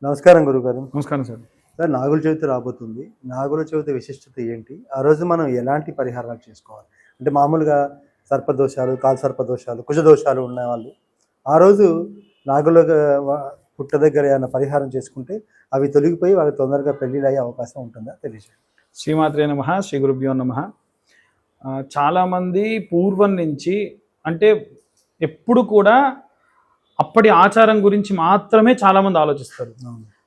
నమస్కారం గురుగారు. నమస్కారం సార్. సార్, నాగుల చవితి రాబోతుంది. నాగుల చవితి విశిష్టత ఏంటి? ఆ రోజు మనం ఎలాంటి పరిహారాలు చేసుకోవాలి? అంటే మామూలుగా సర్పదోషాలు, కాలసర్పదోషాలు, కుజదోషాలు ఉన్నవాళ్ళు ఆ రోజు నాగుల పుట్ట దగ్గర ఏమైనా పరిహారం చేసుకుంటే అవి తొలగిపోయి వాళ్ళకి తొందరగా పెళ్ళిళ్ళు అయ్యే అవకాశం ఉంటుందా తెలియజేయండి. శ్రీమాత్రే నమః, శ్రీ గురుభ్యో నమః. చాలామంది పూర్వం నుంచి అంటే ఎప్పుడు కూడా అప్పటి ఆచారం గురించి మాత్రమే చాలామంది ఆలోచిస్తారు.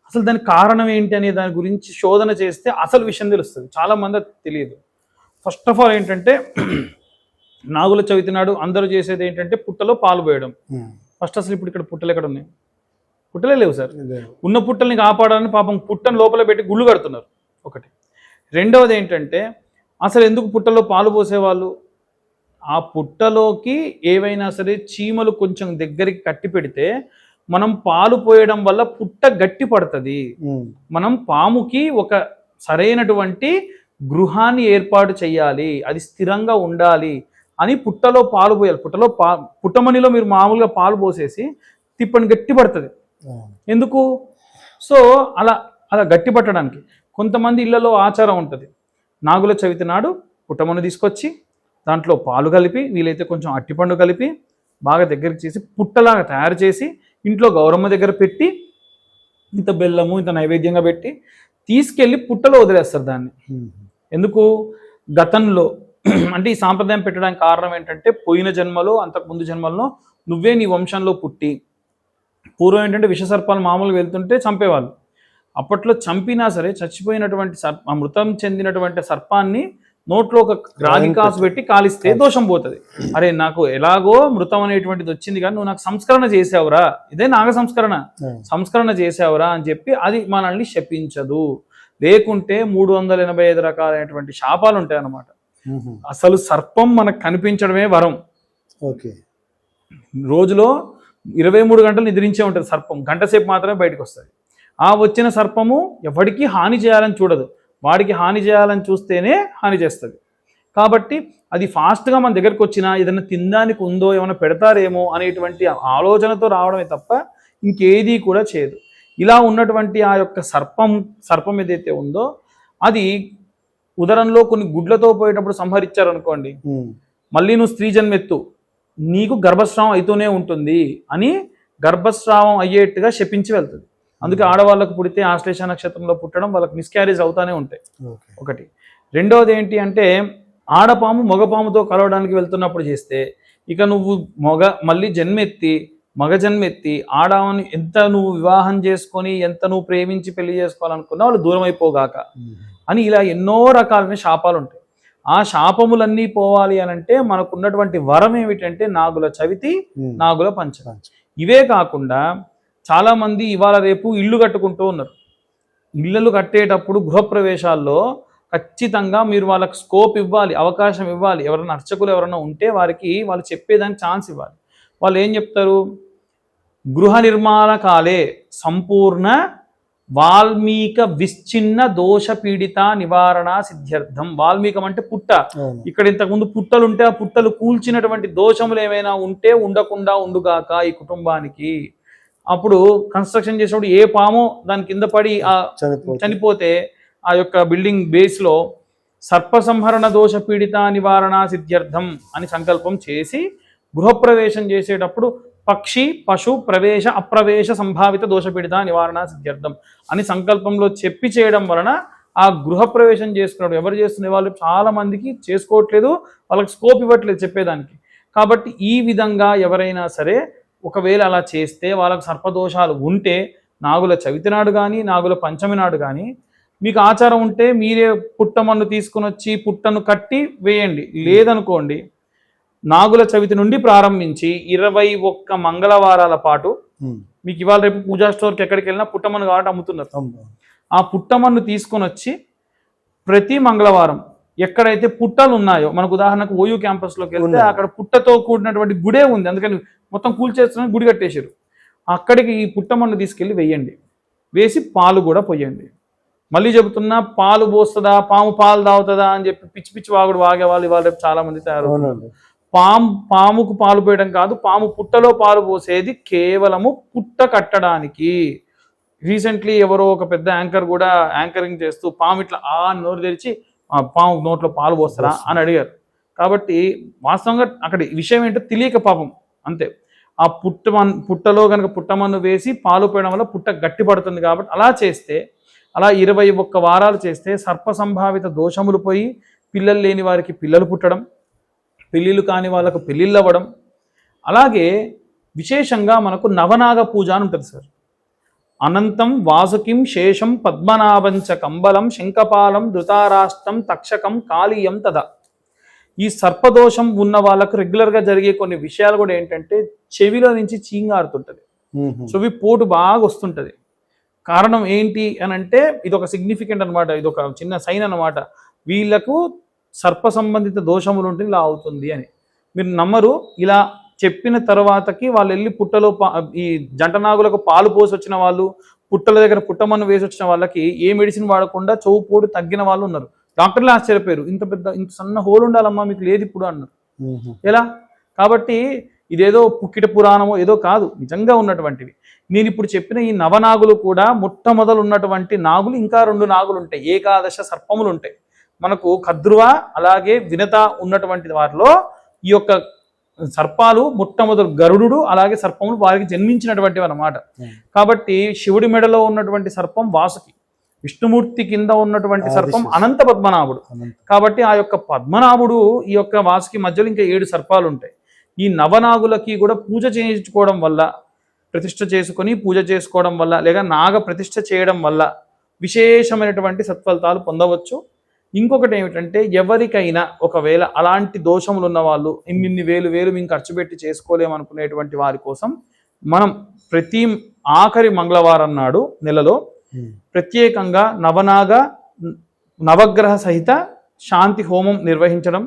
అసలు దానికి కారణం ఏంటి అనే దాని గురించి శోధన చేస్తే అసలు విషయం తెలుస్తుంది. చాలామంది అది తెలియదు. ఫస్ట్ ఆఫ్ ఆల్ ఏంటంటే నాగుల చవితి నాడు అందరూ చేసేది ఏంటంటే పుట్టలో పాలు పోయడం. ఫస్ట్ అసలు ఇప్పుడు ఇక్కడ పుట్టలు ఎక్కడ ఉన్నాయి? పుట్టలే లేవు సార్. ఉన్న పుట్టల్ని కాపాడాలని పాపం పుట్టను లోపల పెట్టి గుళ్ళు కడుతున్నారు ఒకటి. రెండవది ఏంటంటే అసలు ఎందుకు పుట్టలో పాలు పోసేవాళ్ళు? ఆ పుట్టలోకి ఏవైనా సరే చీమలు కొంచెం దగ్గరికి కట్టి పెడితే మనం పాలు పోయడం వల్ల పుట్ట గట్టి పడుతుంది. మనం పాముకి ఒక సరైనటువంటి గృహాన్ని ఏర్పాటు చేయాలి, అది స్థిరంగా ఉండాలి అని పుట్టలో పాలు పోయాలి. పుట్టమణిలో మీరు మామూలుగా పాలు పోసేసి తిప్పని గట్టి పడుతుంది. ఎందుకు? సో అలా అలా గట్టి పట్టడానికి కొంతమంది ఇళ్లలో ఆచారం ఉంటుంది. నాగుల చవితి నాడు పుట్టమని తీసుకొచ్చి దాంట్లో పాలు కలిపి, వీలైతే కొంచెం అట్టిపండు కలిపి బాగా దగ్గరికి చేసి పుట్టలాగా తయారు చేసి ఇంట్లో గౌరమ్మ దగ్గర పెట్టి ఇంత బెల్లము ఇంత నైవేద్యంగా పెట్టి తీసుకెళ్ళి పుట్టలో వదిలేస్తారు దాన్ని. ఎందుకు? గతంలో అంటే ఈ సాంప్రదాయం పెట్టడానికి కారణం ఏంటంటే పోయిన జన్మలో అంతకుముందు జన్మల్లో నువ్వే నీ వంశంలో పుట్టి, పూర్వం ఏంటంటే విషసర్పాలు మామూలుగా వెళ్తుంటే చంపేవాళ్ళు. అప్పట్లో చంపినా సరే చచ్చిపోయినటువంటి మృతం చెందినటువంటి సర్పాన్ని నోట్లో ఒక రాగి కాసు పెట్టి కాలిస్తే దోషం పోతుంది. అరే నాకు ఎలాగో మృతం అనేటువంటిది వచ్చింది కానీ నువ్వు నాకు సంస్కరణ చేసావురా, ఇదే నాగ సంస్కరణ చేసావురా అని చెప్పి అది మనల్ని శపించదు. లేకుంటే 385 రకాలైనటువంటి శాపాలు ఉంటాయి అన్నమాట. అసలు సర్పం మనకు కనిపించడమే వరం. రోజులో 23 గంటలు నిద్రించే ఉంటుంది సర్పం, గంట సేపు మాత్రమే బయటకు వస్తుంది. ఆ వచ్చిన సర్పము ఎవరికి హాని చేయాలని చూడదు, వాడికి హాని చేయాలని చూస్తేనే హాని చేస్తుంది. కాబట్టి అది ఫాస్ట్గా మన దగ్గరికి వచ్చినా ఏదైనా తినడానికి ఉందో ఏమైనా పెడతారేమో అనేటువంటి ఆలోచనతో రావడమే తప్ప ఇంకేదీ కూడా చేయదు. ఇలా ఉన్నటువంటి ఆ యొక్క సర్పం ఏదైతే ఉందో అది ఉదరంలో కొన్ని గుడ్లతో పోయేటప్పుడు సంహరించారనుకోండి, మళ్ళీ నువ్వు స్త్రీ జన్మెత్తు, నీకు గర్భస్రావం అవుతూనే ఉంటుంది అని గర్భస్రావం అయ్యేట్టుగా శపించి వెళ్తుంది. అందుకే ఆడవాళ్ళకు పుడితే ఆశ్లేష నక్షత్రంలో పుట్టడం వాళ్ళకి మిస్క్యారేజ్ అవుతానే ఉంటాయి ఒకటి. రెండవది ఏంటి అంటే ఆడపాము మగపాముతో కలవడానికి వెళ్తున్నప్పుడు చేస్తే ఇక నువ్వు మళ్ళీ జన్మెత్తి మగ జన్మెత్తి ఆడవాన్ని ఎంత నువ్వు వివాహం చేసుకొని ఎంత నువ్వు ప్రేమించి పెళ్లి చేసుకోవాలనుకున్నా వాళ్ళు దూరం అయిపోగాక అని ఇలా ఎన్నో రకాలైన శాపాలు ఉంటాయి. ఆ శాపములన్నీ పోవాలి అని అంటే మనకున్నటువంటి వరం ఏమిటంటే నాగుల చవితి, నాగుల పంచమి. ఇవే కాకుండా చాలామంది ఇవాళ రేపు ఇల్లు కట్టుకుంటూ ఉన్నారు. ఇళ్ళు కట్టేటప్పుడు గృహప్రవేశాల్లో ఖచ్చితంగా మీరు వాళ్ళకి స్కోప్ ఇవ్వాలి, అవకాశం ఇవ్వాలి. ఎవరైనా అర్చకులు ఎవరైనా ఉంటే వారికి వాళ్ళు చెప్పేదానికి ఛాన్స్ ఇవ్వాలి. వాళ్ళు ఏం చెప్తారు? గృహ నిర్మాణ కాలే సంపూర్ణ వాల్మీక విశ్చిన్న దోష పీడిత నివారణ సిద్ధ్యర్థం. వాల్మీకం అంటే పుట్ట. ఇక్కడ ఇంతకుముందు పుట్టలు ఉంటే ఆ పుట్టలు కూల్చినటువంటి దోషములు ఏమైనా ఉంటే ఉండకుండా ఉండుగాక ఈ కుటుంబానికి. అప్పుడు కన్స్ట్రక్షన్ చేసినప్పుడు ఏ పామో దాని కింద పడి చనిపోతే ఆ యొక్క బిల్డింగ్ బేస్లో సర్పసంహరణ దోష పీడిత నివారణ సిద్ధ్యర్థం అని సంకల్పం చేసి గృహప్రవేశం చేసేటప్పుడు పక్షి పశు ప్రవేశ అప్రవేశ సంభావిత దోషపీడిత నివారణ సిద్ధ్యర్థం అని సంకల్పంలో చెప్పి చేయడం వలన ఆ గృహప్రవేశం చేసుకున్నాడు. ఎవరు చేస్తున్న వాళ్ళు చాలా మందికి చేసుకోవట్లేదు, వాళ్ళకి స్కోప్ ఇవ్వట్లేదు చెప్పేదానికి. కాబట్టి ఈ విధంగా ఎవరైనా సరే ఒకవేళ అలా చేస్తే వాళ్ళకు సర్పదోషాలు ఉంటే నాగుల చవితి నాడు కానీ నాగుల పంచమి నాడు కానీ మీకు ఆచారం ఉంటే మీరే పుట్టమన్ను తీసుకుని వచ్చి పుట్టను కట్టి వేయండి. లేదనుకోండి నాగుల చవితి నుండి ప్రారంభించి 21 మంగళవారాల పాటు మీకు ఇవాళ రేపు పూజా స్టోర్కి ఎక్కడికి వెళ్ళినా పుట్టమన్ను కాబట్టి అమ్ముతున్నారు. ఆ పుట్టమన్ను తీసుకొని వచ్చి ప్రతి మంగళవారం ఎక్కడైతే పుట్టలు ఉన్నాయో, మనకు ఉదాహరణకు ఓయూ క్యాంపస్లోకి వెళ్తే అక్కడ పుట్టతో కూడినటువంటి గుడే ఉంది, అందుకని మొత్తం కూల్చేస్తున్న గుడి కట్టేశారు. అక్కడికి ఈ పుట్టమన్ను తీసుకెళ్ళి వేయండి, వేసి పాలు కూడా పోయండి. మళ్ళీ చెబుతున్నా, పాలు పోస్తుందా పాము పాలు తాగుతుందా అని చెప్పి పిచ్చి పిచ్చి వాగుడు వాగే వాళ్ళు ఇవాళ రేపు చాలా మంది తయారవుతున్నారు. పాముకు పాలు పోయడం కాదు, పాము పుట్టలో పాలు పోసేది కేవలము పుట్ట కట్టడానికి. రీసెంట్లీ ఎవరో ఒక పెద్ద యాంకర్ కూడా యాంకరింగ్ చేస్తూ పాము ఇట్లా నోరు తెరిచి పాము నోట్లో పాలు పోస్తారా అని అడిగారు. కాబట్టి వాస్తవంగా అక్కడ విషయం ఏంటో తెలియక పాపం అంతే. ఆ పుట్టలో కనుక పుట్టమన్ను వేసి పాలు పోయడం వల్ల పుట్ట గట్టి పడుతుంది. కాబట్టి అలా చేస్తే, అలా 21 వారాలు చేస్తే సర్ప సంభావిత దోషములు పోయి పిల్లలు లేని వారికి పిల్లలు పుట్టడం, పెళ్ళిళ్ళు కాని వాళ్ళకు పెళ్ళిళ్ళు అవ్వడం. అలాగే విశేషంగా మనకు నవనాగ పూజ అని ఉంటుంది సార్. అనంతం వాసుకిం శేషం పద్మనాభంచ కంబలం శంఖపాలం ధృతారాష్ట్రం తక్షకం కాళీయం తదా. ఈ సర్పదోషం ఉన్న వాళ్ళకు రెగ్యులర్గా జరిగే కొన్ని విషయాలు కూడా ఏంటంటే చెవిలో నుంచి చీంగారుతుంటుంది, చెవి పోటు బాగా వస్తుంటుంది. కారణం ఏంటి అని అంటే ఇది ఒక సిగ్నిఫికెంట్ అనమాట, ఇది ఒక చిన్న సైన్ అనమాట. వీళ్ళకు సర్ప సంబంధిత దోషములు ఉంటే ఇలా అవుతుంది అని. మీరు నమ్మరు, ఇలా చెప్పిన తర్వాతకి వాళ్ళు వెళ్ళి పుట్టలో ఈ జంటనాగులకు పాలు పోసి వచ్చిన వాళ్ళు, పుట్టల దగ్గర పుట్టమన్ను వేసి వచ్చిన వాళ్ళకి ఏ మెడిసిన్ వాడకుండా చెవు పోటు తగ్గిన వాళ్ళు ఉన్నారు. డాక్టర్లు ఆశ్చర్యపోయారు, ఇంత సన్న హోల్ ఉండాలమ్మా మీకు లేదు ఇప్పుడు అన్నారు. ఎలా? కాబట్టి ఇదేదో పుక్కిట పురాణమో ఏదో కాదు, నిజంగా ఉన్నటువంటివి. నేను ఇప్పుడు చెప్పిన ఈ నవనాగులు కూడా మొట్టమొదలు ఉన్నటువంటి నాగులు ఇంకా 2 నాగులు ఉంటాయి, ఏకాదశ సర్పములు ఉంటాయి మనకు. కద్రువ అలాగే వినత ఉన్నటువంటి వారిలో ఈ యొక్క సర్పాలు మొట్టమొదలు గరుడు అలాగే సర్పములు వారికి జన్మించినటువంటివి అన్నమాట. కాబట్టి శివుడి మెడలో ఉన్నటువంటి సర్పం వాసుకి, విష్ణుమూర్తి కింద ఉన్నటువంటి సర్పం అనంత పద్మనాభుడు. కాబట్టి ఆ యొక్క పద్మనాభుడు ఈ యొక్క వాసుకి మధ్యలో ఇంకా 7 సర్పాలు ఉంటాయి. ఈ నవనాగులకి కూడా పూజ చేయించుకోవడం వల్ల, ప్రతిష్ఠ చేసుకొని పూజ చేసుకోవడం వల్ల, లేక నాగ ప్రతిష్ఠ చేయడం వల్ల విశేషమైనటువంటి సత్ఫలితాలు పొందవచ్చు. ఇంకొకటి ఏమిటంటే ఎవరికైనా ఒకవేళ అలాంటి దోషములు ఉన్న వాళ్ళు ఇన్ని వేలు మేము ఖర్చు పెట్టి చేసుకోలేమనుకునేటువంటి వారి కోసం మనం ప్రతి ఆఖరి మంగళవారం నాడు నెలలో ప్రత్యేకంగా నవగ్రహ సహిత శాంతి హోమం నిర్వహించడం.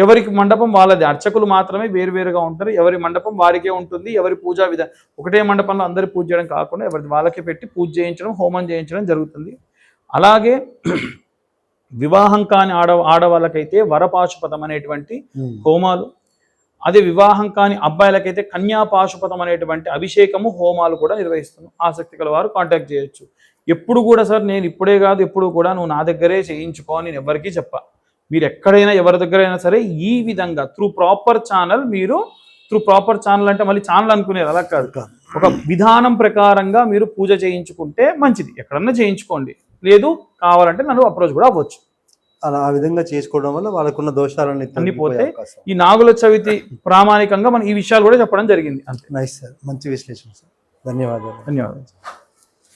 ఎవరికి మండపం వాళ్ళది, అర్చకులు మాత్రమే వేరువేరుగా ఉంటారు, ఎవరి మండపం వారికే ఉంటుంది. ఎవరి పూజా విధానం ఒకటే మండపంలో అందరి పూజ చేయడం కాకుండా ఎవరి వాళ్ళకే పెట్టి పూజ చేయించడం, హోమం చేయించడం జరుగుతుంది. అలాగే వివాహం కాని ఆడవాళ్ళకైతే వరపాశుపతం అనేటువంటి హోమాలు, అదే వివాహం కాని అబ్బాయిలకైతే కన్యాపాశుపతం అనేటువంటి అభిషేకము హోమాలు కూడా నిర్వహిస్తున్నాం. ఆసక్తి గల వారు కాంటాక్ట్ చేయొచ్చు. ఎప్పుడు కూడా సార్ నేను ఇప్పుడే కాదు, ఎప్పుడు కూడా నువ్వు నా దగ్గరే చేయించుకో అని నేను ఎవరికీ చెప్పా. మీరు ఎక్కడైనా ఎవరి దగ్గర అయినా సరే ఈ విధంగా త్రూ ప్రాపర్ ఛానల్ అంటే మళ్ళీ ఛానల్ అనుకునేది అలా కాదు, ఒక విధానం ప్రకారంగా మీరు పూజ చేయించుకుంటే మంచిది. ఎక్కడన్నా చేయించుకోండి, లేదు కావాలంటే నన్ను అప్రోచ్ కూడా అవ్వచ్చు. అలా ఆ విధంగా చేసుకోవడం వల్ల వాళ్ళకున్న దోషాలన్నీ అన్ని పోతే ఈ నాగుల చవితి ప్రామాణికంగా మనం ఈ విషయాలు కూడా చెప్పడం జరిగింది. అంతే. నైస్ సార్, మంచి విశ్లేషణ సార్, ధన్యవాదాలు.